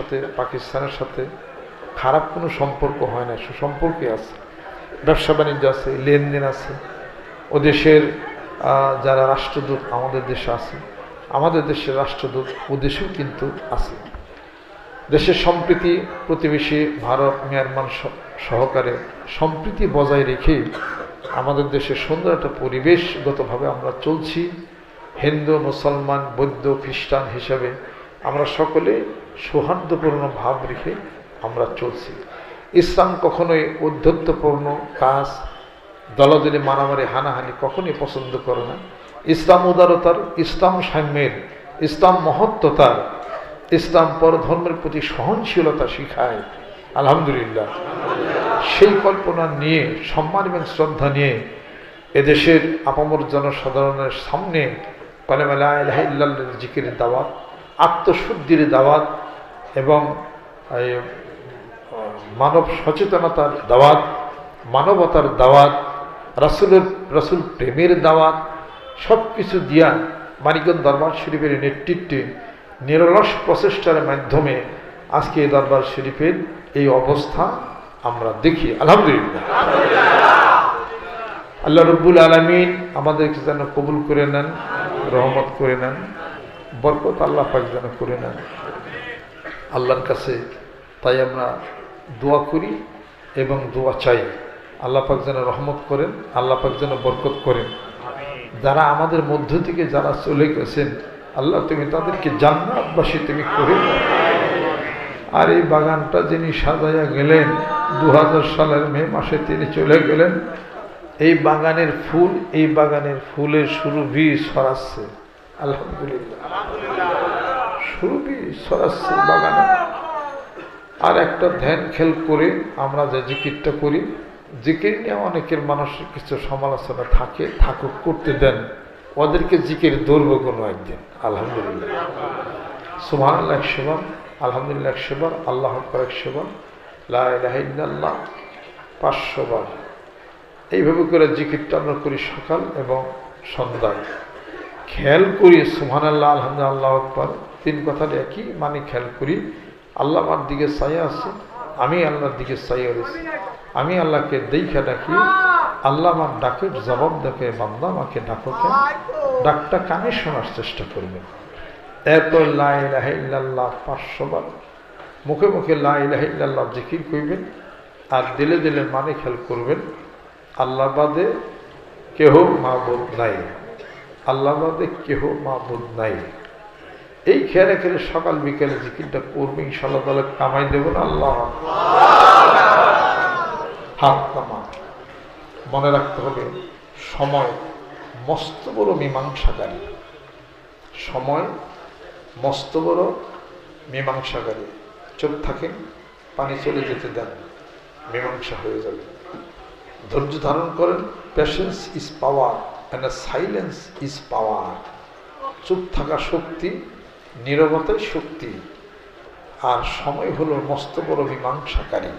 সাথে পাকিস্তানের সাথে খারাপ কোনো সম্পর্ক হয় না, সুসম্পর্কে আছে, ব্যবসা বাণিজ্য আছে, লেনদেন আছে। ও দেশের যারা রাষ্ট্রদূত আমাদের দেশে আছে, আমাদের দেশের রাষ্ট্রদূত ও দেশেও কিন্তু আছে। দেশের সম্প্রীতি প্রতিবেশী ভারত মিয়ানমার সহকারে সম্প্রীতি বজায় রেখে আমাদের দেশে সুন্দর একটা পরিবেশগতভাবে আমরা চলছি। হিন্দু, মুসলমান, বৌদ্ধ, খ্রিস্টান হিসাবে আমরা সকলে সৌহার্দ্যপূর্ণ ভাব রেখে আমরা চলছি। ইসলাম কখনোই ঔদ্ধত্যপূর্ণ কাজ, দলাদলি, মারামারি, হানাহানি কখনোই পছন্দ করে না। ইসলাম উদারতার, ইসলাম সাম্যের, ইসলাম মহত্বতার, ইসলাম পরধর্মের প্রতি সহনশীলতা শিখায়। আলহামদুলিল্লাহ, সেই কল্পনা নিয়ে, সম্মান এবং শ্রদ্ধা নিয়ে এদেশের আপামর জনসাধারণের সামনে কালেমা লা ইলাহা ইল্লাল্লাহর জিকিরের দাওয়াত, আত্মশুদ্ধির দাওয়াত এবং মানব সচেতনতার দাওয়াত, মানবতার দাওয়াত, রাসূল প্রেমের দাওয়াত সব কিছু দিয়া মানিকগঞ্জ দরবার শরীফের নেতৃত্বে নিরলস প্রচেষ্টার মাধ্যমে আজকে এই দরবার শরীফের এই অবস্থা আমরা দেখি। আলহামদুলিল্লাহ, আল্লাহ রব্বুল আলামিন আমাদেরকে যেন কবুল করে নেন, রহমত করে নেন, বরকত আল্লাহ পাক যেন করে নেন আল্লাহর কাছে। তাই আমরা দোয়া করি এবং দোয়া চাই, আল্লাহ পাক যেন রহমত করেন, আল্লাহ পাক যেন বরকত করেন। যারা আমাদের মধ্য থেকে যারা চলে গেছেন, আল্লাহ তুমি তাদেরকে জান্নাতবাসী তুমি করে দাও। আর এই বাগানটা যিনি সাজাইয়া গেলেন 2000 সালের মে মাসে তিনি চলে গেলেন, এই বাগানের ফুল, এই বাগানের ফুলের সুরভি ছড়াচ্ছে। আলহামদুলিল্লাহ, সুরভি ছড়াচ্ছে বাগানে। আর একটা ধ্যান খেল করে আমরা যে জিকিরটা করি, জিকির নিয়ে অনেকের মানসিক কিছু সমালোচনা থাকে, থাকুক, করতে দেন, ওদেরকে জিকির ধরবো কোনো একদিন। আলহামদুলিল্লাহ, সুবহানাল্লাহ 100 বার, আলহামদুলিল্লাহ 100 বার, আল্লাহু আকবার 100 বার, লা ইলাহা ইল্লাল্লাহ 500 বার। এইভাবে করে জিকিরটা আমরা করি সকাল এবং সন্ধ্যায়। খেয়াল করি সুবহানাল্লাহ, আলহামদুলিল্লাহ, আল্লাহু আকবার, 3 কথার একই মানে খেয়াল করি। আল্লাহ আমার দিকে চাইয়া আছে, আমি আল্লাহর দিকে চাইয়া রয়েছি। আমি আল্লাহকে দেখা ডাকি, আল্লাহ আমার ডাকের জবাব দেখে, বান্দা আমাকে ডাকো কেন, ডাকটা কানে শোনার চেষ্টা করবেন। এরপর লা ইলাহা ইল্লাল্লাহ 500 বার, মুখে মুখে লা ইলাহা ইল্লাল্লাহ জিকির করবেন, আর দিলে দিলে মানে খেয়াল করবেন আল্লাহ বাদে কেহ মাবুদ নাই, আল্লাহ বাদে কেহ মাবুদ নাই। এই খেয়ালে খেলে সকাল বিকেলে জিকিরটা করবে, ইনশাআল্লাহ তাআলা কামাই দেবেন। আল্লাহ হাত কামা। মনে রাখতে হবে, সময় মস্ত বড় মীমাংসাকারী, সময় মস্ত বড় মীমাংসাকারী। চুপ থাকেন, পানি চলে যেতে দেন, মীমাংসা হয়ে যাবে। ধৈর্য ধারণ করেন, patience is power and silence is power. চুপ থাকা শক্তি, নীরবতাই শক্তি। আর সময় হলো মস্ত বড় মীমাংসাকারী।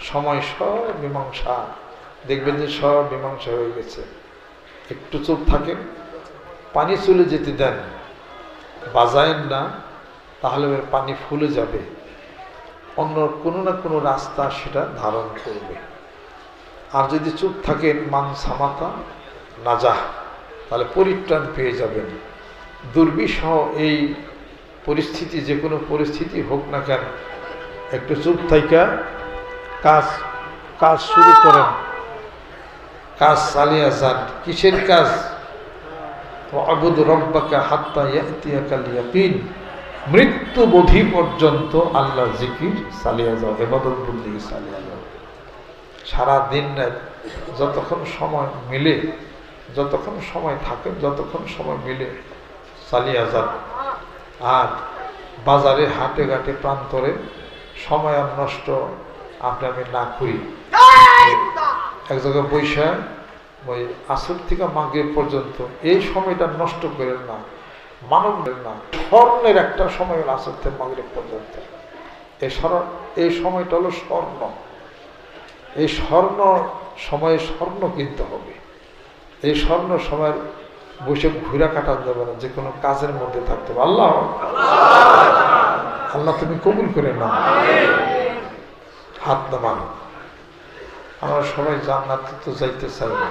সময় সব মীমাংসা, দেখবেন যে সব মীমাংসা হয়ে গেছে। একটু চুপ থাকেন, পানি চলে যেতে দেন, বাজায়েন না, তাহলে পানি ফুলে যাবে, অন্য কোনো না কোনো রাস্তা সেটা ধারণ করবে। আর যদি চুপ থাকেন, মান সামাতা নাজাহ, তাহলে পরিত্রাণ পেয়ে যাবেন। দুর্বিষহ এই পরিস্থিতি, যে কোনো পরিস্থিতি হোক না কেন, একটু চুপ থাইকা কাজ শুরু করেন, কাজ চালিয়ে যান। কিসের কাজ? ওয়াবুদ রাব্বাকা হাত্তা ইয়াতিয়াকাল ইয়াকিন, মৃত্যু বোধি পর্যন্ত আল্লাহর জিকির চালিয়ে যাও, ইবাদত বন্দেগী চালিয়ে যাও। সারা দিন রাত যতক্ষণ সময় মিলে, যতক্ষণ সময় থাকে, যতক্ষণ সময় মিলে চালিয়ে যান। আর বাজারে, হাটে ঘাটে, প্রান্তরে সময় আর নষ্ট আপনি আমি না করি। এক জায়গায় বৈশা ওই আসর থেকে মাগরিব পর্যন্ত এই সময়টা নষ্ট করেন না, মানব না। স্বর্ণের একটা সময় হলো আসর থেকে মাগরিব পর্যন্ত। এই সময়টা হলো স্বর্ণ। এই স্বর্ণ সময়ে স্বর্ণ কিনতে হবে। এই স্বর্ণ সময়ের বসে ঘুরা কাটানো যাবে না, যে কোনো কাজের মধ্যে থাকতে হবে। আল্লাহ আল্লাহ তুমি কবুল করে নাও। হাত নামান। আমরা সবাই জান্নাতে তো যাইতে চাই না।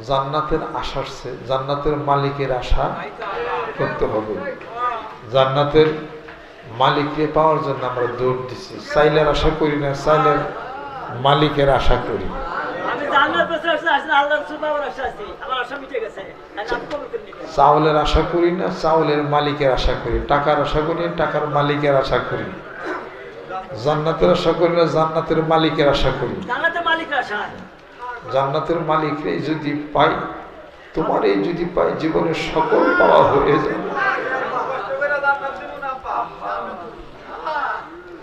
জান্নাতের আশার চেয়ে জান্নাতের মালিকের আশা করতে হবে। জান্নাতের মালিককে পাওয়ার জন্য আমরা দৌড় দিচ্ছি। চাইলের আশা করি না, চাইলের মালিকের আশা করি। চাউলের আশা করি না, চাউলের মালিকের আশা করি। টাকার আশা করি, টাকার মালিকের আশা করি। জান্নাতের আশা করি না, জান্নাতের মালিকের আশা করি। জান্নাতের মালিকরে যদি পাই, তোমার এই যদি পাই, জীবনের সকল পাওয়া হয়ে যাবে।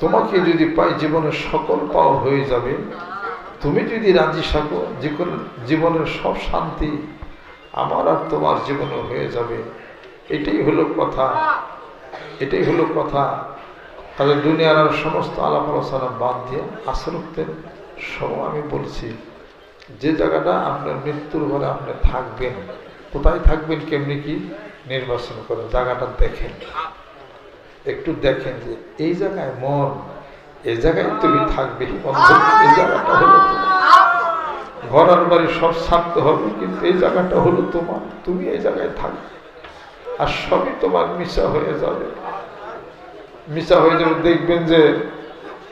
তোমাকে যদি পাই, জীবনের সকল পাওয়া হয়ে যাবে। তুমি যদি রাজি থাকো, জীবনের সব শান্তি আমার আর তোমার জীবনে হয়ে যাবে। এটাই হলো কথা, এটাই হলো কথা। তাহলে দুনিয়ার আর সমস্ত আলাপ আলোচনা বাদ দিয়ে আসরতের সময় আমি বলছি, যে জায়গাটা আপনার মৃত্যুর পরে আপনি থাকবেন, কোথায় থাকবেন, কেমনি কি নির্বাচন করেন, জায়গাটা দেখেন, একটু দেখেন যে এই জায়গায় মন, এই জায়গায় তুমি থাকবে। এই জায়গাটা হলো ঘর আর বাড়ি সব ছাড়তে হবে, কিন্তু এই জায়গাটা হলো তোমার, তুমি এই জায়গায় থাকবে। আর সবই তোমার মিশা হয়ে যাবে, মিশা হয়ে যাবে। দেখবেন যে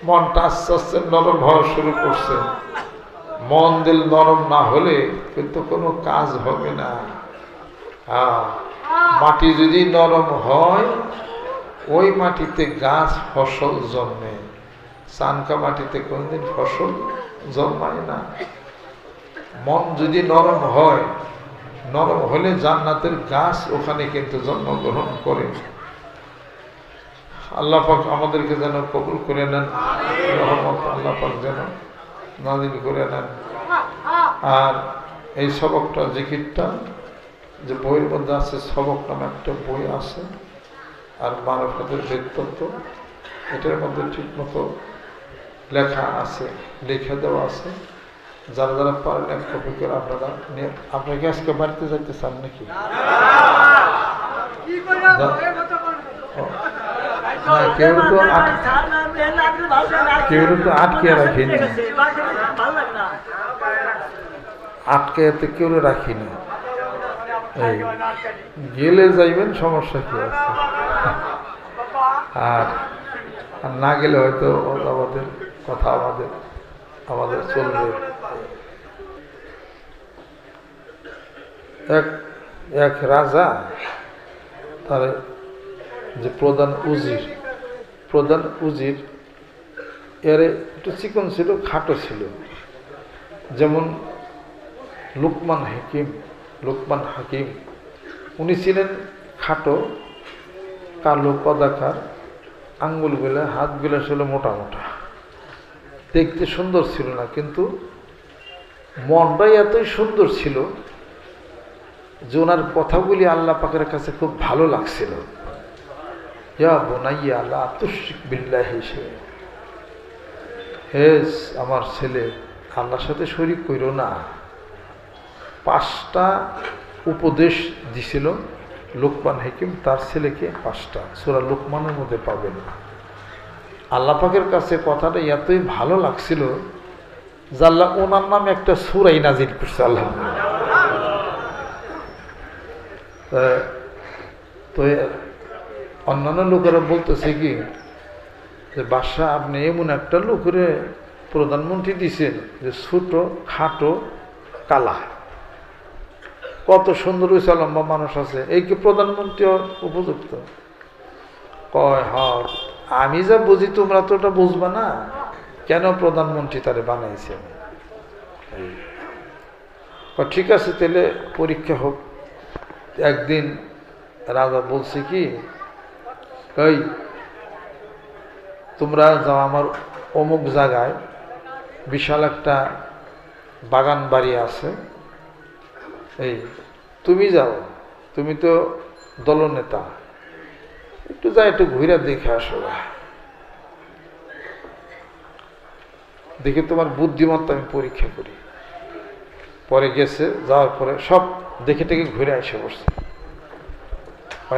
মনটা আস্তে আস্তে নরম হওয়া শুরু করছে। মন দিল নরম না হলে কিন্তু কোনো কাজ হবে না। মাটি যদি নরম হয়, ওই মাটিতে গাছ ফসল জন্মে। চানকা মাটিতে কোনদিন ফসল জন্মায় না। মন যদি নরম হয়, নরম হলে জান্নাতের গাছ ওখানে কিন্তু জন্মগ্রহণ করে। আল্লাহ পাক আমাদেরকে যেন কবুল করে নেন, রহমত আল্লাহ পাক যেন নাজিল করে নেন। আর এই সবকটা, জিকিরটা যে বইয়ের মধ্যে আছে, সবক নামে একটা বই আছে, আর মারফতের ব্যক্তিত্ব, এটার মধ্যে ঠিক মতো লেখা আছে, লিখে দেওয়া আছে। যারা যারা পারেন এক কপি করে আপনারা নিয়ে, আপনাকে আজকে বাড়িতে যাইতে চান নাকি? কেউ তো আটকে রাখিনি, আটকে কেউ রাখি না। এই গেলে যাইবেন, সমস্যা কি আছে? আর না গেলে হয়তো আমাদের কথা আমাদের চলবে। এক রাজা, তার যে প্রধান উজির এর একটু চিকন ছিল, খাটো ছিল। যেমন লুকমান হাকিম, উনি ছিলেন খাটো, কালো কদাকার, আঙ্গুলগুলা হাতগুলা ছিল মোটা মোটা, দেখতে সুন্দর ছিল না, কিন্তু মনটাই এতই সুন্দর ছিল যে ওনার কথাগুলি আল্লাহ পাকের কাছে খুব ভালো লাগছিল। ইয়া বুনাইয়া লা তুশরিক বিল্লাহি শাইআ, হে আমার ছেলে, আল্লাহর সাথে শরীক কইরো না। 5টা উপদেশ দিছিল লুকমান হাকিম তার ছেলেকে, 5টা সূরা লুকমানের মধ্যে পাবেন। আল্লাহ পাকের কাছে কথাটা এতই ভালো লাগছিল যে আল্লাহ ওনার নামে একটা সূরাই নাজিল করছে। আল্লাহ তো অন্যান্য লোকেরা বলতেছে কি যে বাদশাহ, আপনি এমন একটা লোকের প্রধানমন্ত্রী দিছেন যে ছোট খাটো কালা, কত সুন্দর লম্বা মানুষ আছে, এই কি প্রধানমন্ত্রী উপযুক্ত? কয় হ্যাঁ, আমি যা বুঝি তোমরা তো ওটা বুঝবা না, কেন প্রধানমন্ত্রী তারে বানাইছেন। ঠিক আছে, তাহলে পরীক্ষা হোক। একদিন রাজা বলছে কি, এই তোমরা যাও আমার অমুক জায়গায়, বিশাল একটা বাগান বাড়ি আছে, এই তুমি যাও, তুমি তো দলনেতা, একটু যাই একটু ঘুরে দেখে আসো, দেখে তোমার বুদ্ধিমত্তা আমি পরীক্ষা করি। পরে গেছে, যাওয়ার পরে সব দেখে টেকে ঘুরে এসে বসছে।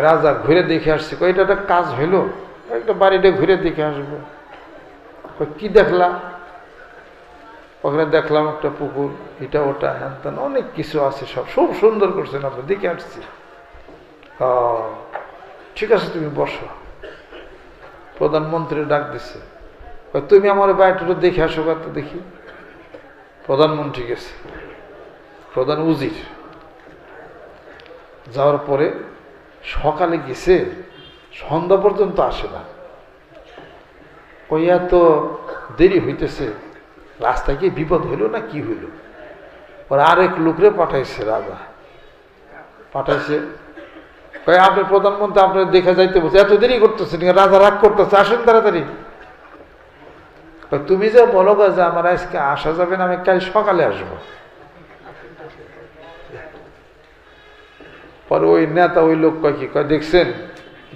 রাজা ঘুরে দেখে আসছে, কই এটা একটা কাজ হইল, একটা বাড়িটা ঘুরে দেখে আসবো। কি দেখলাম? ওখানে দেখলাম একটা পুকুর, এটা ওটা হ্যান তেন অনেক কিছু আছে, সব খুব সুন্দর করছেন আপনি, দেখে আসছি। ঠিক আছে তুমি বসো। প্রধানমন্ত্রী ডাক দিচ্ছে, তুমি আমার বাড়িটা দেখে আসো, তো দেখি। প্রধানমন্ত্রী গেছে, প্রধান উজির যাওয়ার পরে সকালে গেছে, সন্ধ্যা পর্যন্ত আসে না। কইয়া তো দেরি হইতেছে, রাস্তায় কি বিপদ হইল না কি হইল? ওরা আরেক লোকরে পাঠাইছে, রাজা পাঠাইছে, কয় আপনি প্রধানমন্ত্রী আপনার দেখা যাইতে বলছে, এত দেরি করতেছে। রাজা রাগ করতেছে, আসেন তাড়াতাড়ি। তুমি যে বলো যে আমার আজকে আসা যাবে না, আমি কাল সকালে আসবো। পরে ওই নেতা, ওই লোক কয় কি, কয় দেখছেন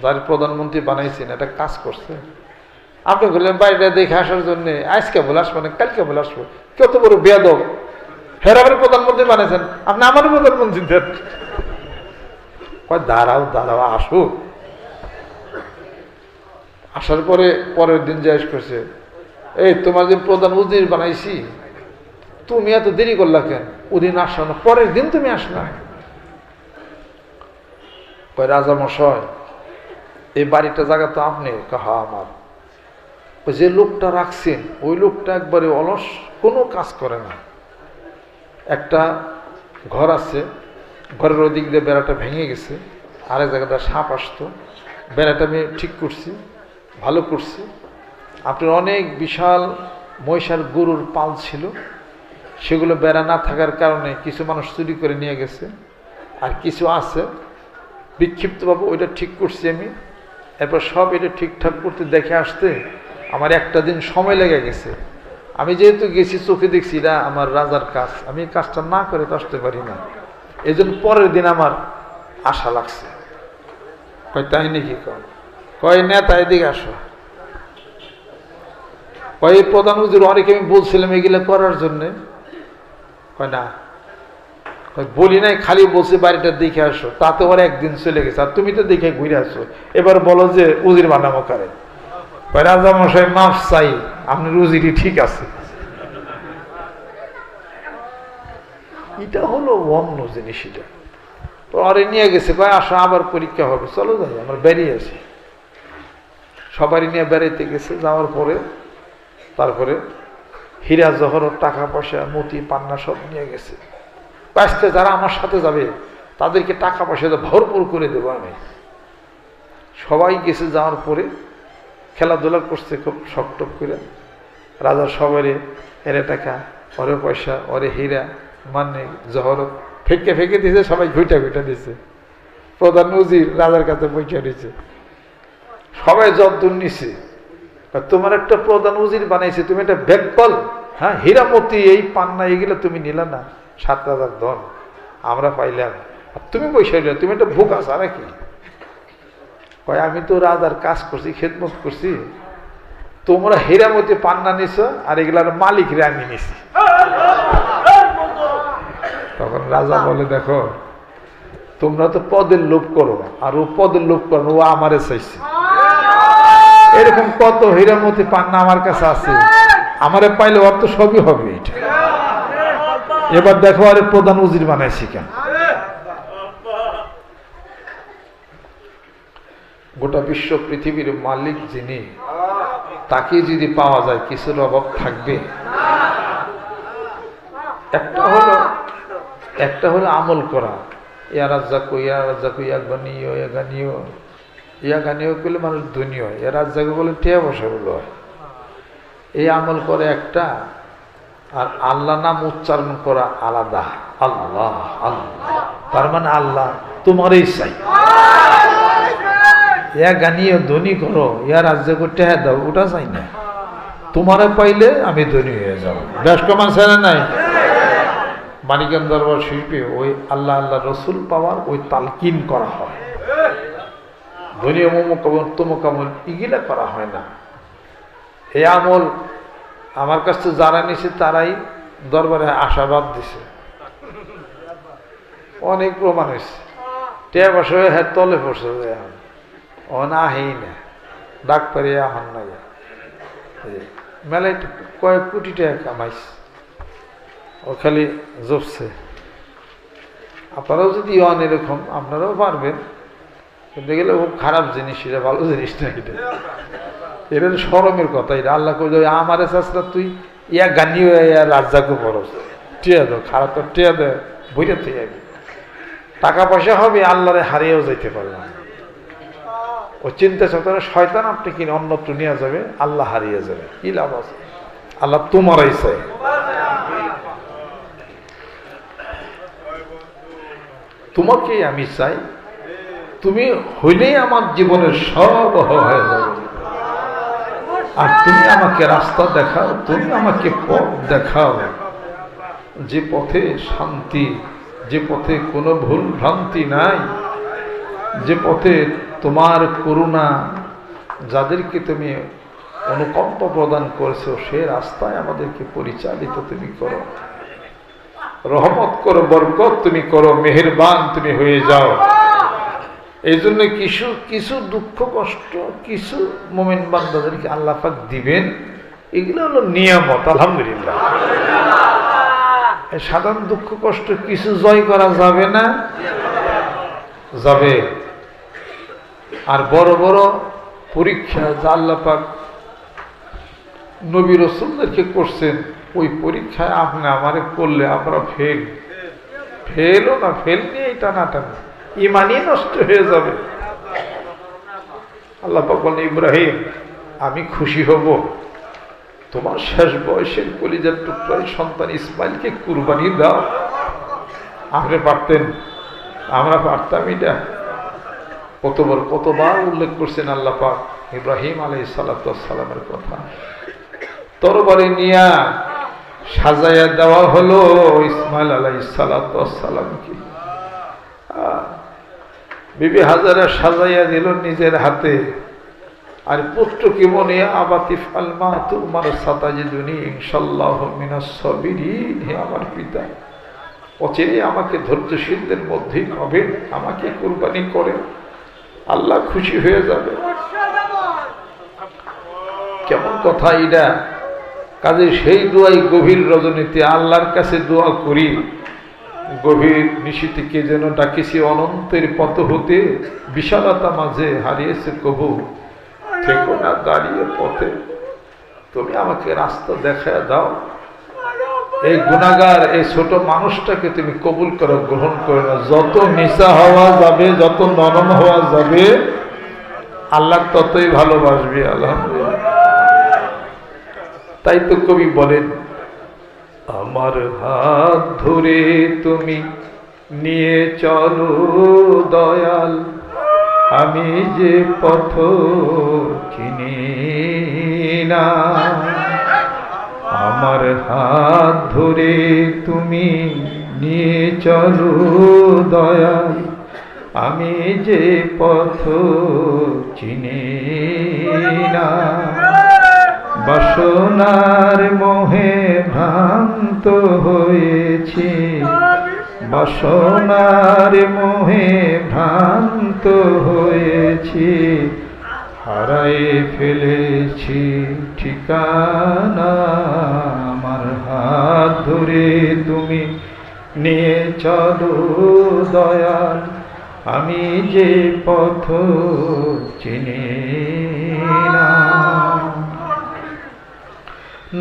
যার প্রধানমন্ত্রী বানাইছেন এটা কাজ করছে, আপনি বললেন বাড়িটা দেখে আসার জন্য, আজকে বলে আসবো না কালকে বলে আসবো, কত বড় বেয়াদব, হেরাবারে প্রধানমন্ত্রী বানাইছেন, আপনি আমার প্রধানমন্ত্রী দেন। কয় দাঁড়াও দাঁড়াও, আসুক। আসার পরে পরের দিন জিজ্ঞেস করছে, এই তোমার যে প্রধান উজির বানাইছি, তুমি এত দেরি করলা কেন? ওদিন আসো না, পরের দিন তুমি আসলা। কয় রাজা মশাই, এই বাড়িটা জায়গা তো আপনি। হা আমার। যে লোকটা রাখছেন ওই লোকটা একবারে অলস, কোনো কাজ করে না। একটা ঘর আছে, ঘরের ওদিক দিয়ে বেড়াটা ভেঙে গেছে, আরেক জায়গাটা সাপ আসতো, বেড়াটা আমি ঠিক করছি, ভালো করছি। আপনার অনেক বিশাল মহিষার গরুর পাল ছিল, সেগুলো বেড়া না থাকার কারণে কিছু মানুষ চুরি করে নিয়ে গেছে, আর কিছু আছে বিক্ষিপ্তভাবে, ওইটা ঠিক করছি আমি। এরপর সব এটা ঠিকঠাক করতে দেখে আসতে আমার একটা দিন সময় লেগে গেছে। আমি যেহেতু গেছি, চোখে দেখছি এটা আমার রাজার কাজ, আমি কাজটা না করে তো আসতে পারি না, এই জন্য পরের দিন আমার আশা লাগছে। কয় তাই নাকি? কয় নেতা এদিকে আসো। কয় প্রধান হুজুর অনেকে আমি বলছিলাম এগুলো করার জন্যে। কয় না, বলি নাই, খালি বলছে বাড়িটা দেখে আসো, তাতে ওর একদিন চলে গেছে, আর তুমি তো দেখে ঘুরে আসো, এবার বলো যে উজির বানাবো কারে? রাজা মশাই মাফ চাই, আপনার উজিরই ঠিক আছে। এটা হলো অন্য জিনিস। এটা পরে নিয়ে গেছে, কয় আসো আবার পরীক্ষা হবে, চলো যাই, আমরা বেরিয়ে আসি। সবারই নিয়ে বেড়াইতে গেছে, যাওয়ার পরে তারপরে হীরা জহরত, টাকা পয়সা, মতি পান্না সব নিয়ে গেছে। আজকে যারা আমার সাথে যাবে তাদেরকে টাকা পয়সা ভরপুর করে দেবো আমি। সবাই গেছে, যাওয়ার পরে খেলাধুলা করছে খুব শকটক করে। রাজা সবারে এরে টাকা, ওরে পয়সা, ওরে হীরা মানে জহরত ফেঁকে ফেঁকে দিয়েছে, সবাই ঘুইটা ঘুইটা দিয়েছে। প্রধান উজির রাজার কাছে পয়সা দিয়েছে, সবাই যদ্দূর নিছে। তোমার একটা প্রধান উজির বানাইছে, তুমি একটা বেকল, হ্যাঁ, হীরামতি এই পান্না এগুলো তুমি নিলা না, 7,000 ধন আমরা পাইলাম, আর তুমি পয়সা নিলে, তুমি একটা ভুক আছা নাকি? কয় আমি তো রাজার কাজ করছি, খেদমত করছি, তোমরা হীরামতি পান্না নিছ, আর এগুলার মালিক রে আমি নিছি। তখন রাজা বলে, দেখো তোমরা তো পদের লোভ করো, আর ও পদের লোভ করো, ও আমারে চাইছে। এরকম কত হীরামতি পান্না আমার কাছে আছে, আমারে পাইলে ওর তো সবই হবে। এটা এবার দেখো আরে প্রধান উজির বানাইছি কেন? গোটা বিশ্ব পৃথিবীর মালিক যিনি, তাকে যদি পাওয়া যায় কিছুর অভাব থাকবে? একটা হলো আমল করা, ইয়ারাজ্জাকু ইয়ারাজ্জাকু ইয়াগানিও ইয়াগানিও ইয়াগানিও করলে মানুষ ধনী হয়, ইয়ারাজ্জাকু বলে টিয়া বসা বলে হয়। এই আমল করে একটা, আর আল্লাহ নাম উচ্চারণ করা আলাদা। আল্লাহ আল্লাহ, তার মানে আল্লাহ তোমারই চাই। ইয়া গানিও ধনী করো, ইয়া রাজ্জাকু টেহা দাও, ওটা চাই না। তোমারে পাইলে আমি ধনী হয়ে যাবো, বেশ কমান ছেড়ে নাই। মানিকাম দরবার শিল্পে ওই আল্লাহ আল্লাহ রসুল পাওয়ার ওই তালকিন করা হয়, ধনী অমুক আমল তমুক আমল এগুলা করা হয় না। এই আমল আমার কাছে যারা নিছে তারাই দরবারে আশাবাদ দিছে, অনেক প্রমাণ হয়েছে। টিয়া বসে হ্যাঁ তলে পড়ছে এখন ও না হেই না ডাক পারি এখন না মেলায় কয়েক কোটি টাকা কামাইছে ও খালি জপছে। আপনারাও যদি হন এরকম আপনারাও পারবেন, কিন্তু গেলে খুব খারাপ জিনিস, এটা ভালো জিনিস না। এটা শরমের কথা। এটা আল্লাহ কই আমারে চাষরা তুই ইয়া গানি রাজ্জাকে পড়স টিয়া দো খারাপ তো টিয়া দে বইটা তুই আবি টাকা পয়সা হবে আল্লাহরে হারিয়েও যাইতে পারলাম। ও চিন্তা চেতনা শয়তান আপনি কিনে অন্যত্র নিয়ে যাবে, আল্লাহ হারিয়ে যাবে, কি লাভ আছে? আল্লাহ তোমারই চাই। তোমাকেই আমি চাই, তুমি হইলেই আমার জীবনের সব হয়ে যাবে। আর তুমি আমাকে রাস্তা দেখাও, তুমি আমাকে পথ দেখাও, যে পথে শান্তি, যে পথে কোনো ভুল ভ্রান্তি নাই, যে পথে তোমার করুণা, যাদেরকে তুমি অনুকম্প প্রদান করেছো, সে রাস্তায় আমাদেরকে পরিচালিত তুমি করো, রহমত করো, বরকত তুমি করো, মেহেরবান তুমি হয়ে যাও। এই জন্য কিছু কিছু দুঃখ কষ্ট কিছু মোমেন বান্দাদেরকে আল্লাহ পাক দিবেন, এগুলো হলো নিয়ামত। আলহামদুলিল্লাহ। সাধারণ দুঃখ কষ্ট কিছু জয় করা যাবে না, যাবে। আর বড় বড় পরীক্ষা যা আল্লাহ পাক নবী রাসূলদেরকে করছেন, ওই পরীক্ষায় আপনি আমারে করলে আমরা ফেলও না, ফেল নিয়ে টানাটানি ইমানই নষ্ট হয়ে যাবে। আল্লাহ পাক বলেন, ইব্রাহিম আমি খুশি হব তোমার শেষ বয়সের কলিজার টুকরাই সন্তান ইসমাইলকে কুরবানি দাও। আপনি পারতেন, আমরা পারতাম। এটা কতবার উল্লেখ করছেন আল্লাহ পাক ইব্রাহিম আলাইহিস সালাতু ওয়াস সালামের কথা। তরবারি নিয়া সাজাইয়া দেওয়া হলো ইসমাইল আলাইহিস সালাতু ওয়াস সালামকে। বিবি হাজারা সাজাইয়া দিল নিজের হাতে। আর পুত্রকে মনে আবাতিফ আলমা তুমার সাতাজিদুনি ইনশাআল্লাহু মিনাস সাবিরিন। হে আমার পিতা, অচিরে আমাকে ধৈর্যশীলদের মধ্যেই পাবেন, আমাকে কুরবানি করে আল্লাহ খুশি হয়ে যাবে। কেমন কথা এটা! কাজে সেই দোয়াই গভীর রজনীতে আল্লাহর কাছে দোয়া করি, গভীর নিশীথিকে যেন ডাকিছি অনন্তের পথ হতে, বিশালতা মাঝে হারিয়েছে কবু, থেকো না দাঁড়িয়ে পথে, তুমি আমাকে রাস্তা দেখায় দাও। এই গুনাহগার এই ছোট মানুষটাকে তুমি কবুল করো, গ্রহণ করে না। যত নিচা হওয়া যাবে, যত নরম হওয়া যাবে, আল্লাহ ততই ভালোবাসবে। আলহামদুলিল্লাহ। তাই তো কবি বলেন, আমার হাত ধরে তুমি নিয়ে চলো দয়াল, আমি যে পথ চিনি না। আমার হাত ধরে তুমি নিয়ে চলো দয়াল, আমি যে পথ চিনি না। বাসনার মোহে ভ্রান্ত হয়েছি, বাসনার মোহে ভ্রান্ত হয়েছি, হারাই ফেলেছি ঠিকানা। আমার হাত ধরে তুমি নিয়ে চলো দয়াল, আমি যে পথ চিনি না।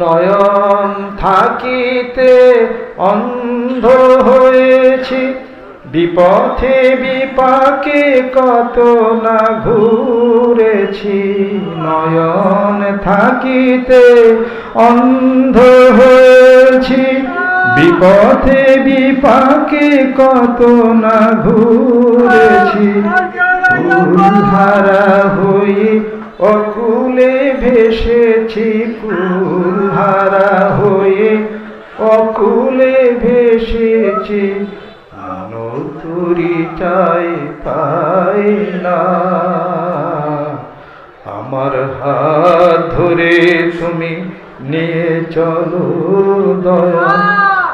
নয়ন থাকিতে অন্ধ হয়েছি, বিপথে বিপাকে কত না ঘুরেছি। নয়ন থাকিতে অন্ধ হয়েছি, বিপথে বিপাকে কত না ঘুরেছি। কুলহারা হয়ে অকুলে ভেসেছি, কুলহারা হয়ে অকুলে ভেসেছি, নতুরি চাই পাই না। আমার হাত ধরে তুমি নিয়ে চলো দয়াল,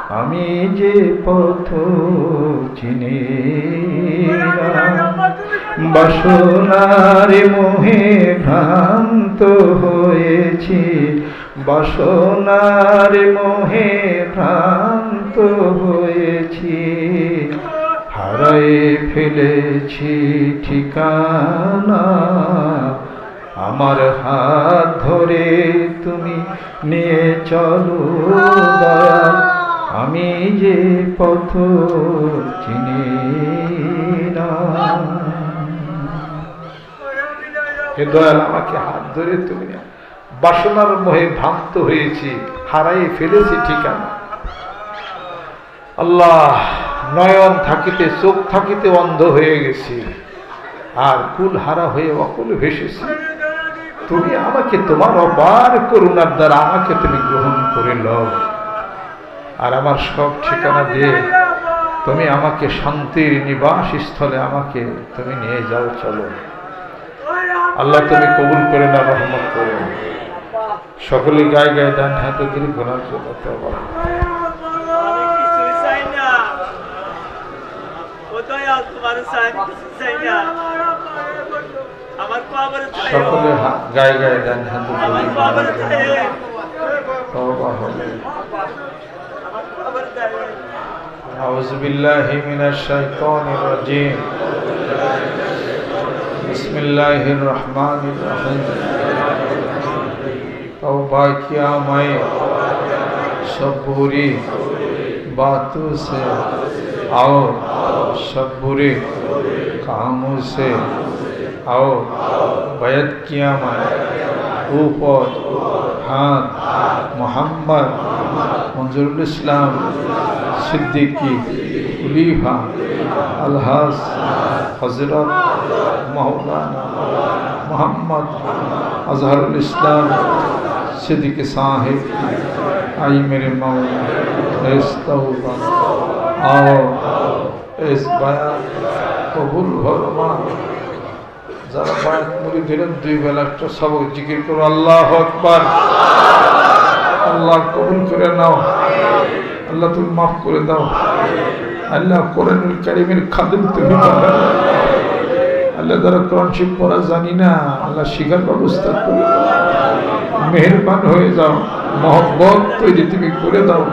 আমি যে পথ চিনি না, বাসনার মোহে ভ্রান্ত হয়েছি, বাসনার মোহে ভ্রান্ত হয়েছি, হারায়ে ফেলেছি ঠিকানা, আমার হাত ধরে তুমি নিয়ে চলো দয়াল, আমি যে পথ চিনি না। হে দয়াল, আমাকে হাত ধরে তুমি, বাসনার মোহে ভ্রান্ত হয়েছি, হারাই ফেলেছি ঠিকানা। আল্লাহ, নয়ন থাকিতে চোখ থাকিতে অন্ধ হয়ে গেছি, আর কুল হারা হয়ে অকুল ভেসেছি। তুমি আমাকে তোমার অপার করুণার দ্বারা আমাকে তুমি গ্রহণ করে লও, আর আমার সব ঠিকানা দিয়ে তুমি আমাকে শান্তির নিবাস স্থলে আমাকে তুমি নিয়ে যাও, চলো। আল্লাহ, তুমি কবুল করে না, রহমত করো। সকলে গায়ে গায়ে ডান হাতে দিল গোনার জন্য তওবা। সকলে গায়ে গায়ে ডান হাতে তওবা হবে। আউযু বিল্লাহি মিনাশ শাইতানির রাজীম। बिस्मिल्लाहिर रहमानिर रहीम। तौबा किया मैं सब बुरी बातों से और सब बुरे कामों से, और बैत किया मैं ऊपर हाथ मोहम्मद मंजूरुल इस्लाम सिद्दीकी खलीफा अलहास हजरत मौलाना मोहम्मद अजहरुल इस्लाम सिद्दीकी साहिब आई मेरे मौला इस तौबा और इस बयान कबूल फरमा। যারা বায়াত মুড়ি দিলেন, দুই বেলা একটা সবক জিকির করো, আল্লাহু আকবার। আল্লাহ কবুল করে নাও, আল্লাহ তুমি মাফ করে দাও। আল্লাহ কোরআনুল কারীমের খাদেম তুমি বানাও। আল্লাহ, যারা কোরআন শরীফ পড়া জানি না, আল্লাহ শিখার ব্যবস্থা করে দাও, মেহেরবান হয়ে যাও, মহব্বত তৈরি তুমি করে দাও।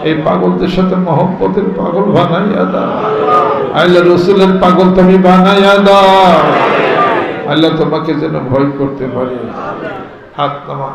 এই পাগলদের সাথে মহব্বতের পাগল বানাইয়া দাও। আল্লাহ, রসুলের পাগল তুমি বানাইয়া দাও। আল্লাহ, তোমাকে যেন ভয় করতে পারি। হাত নামা।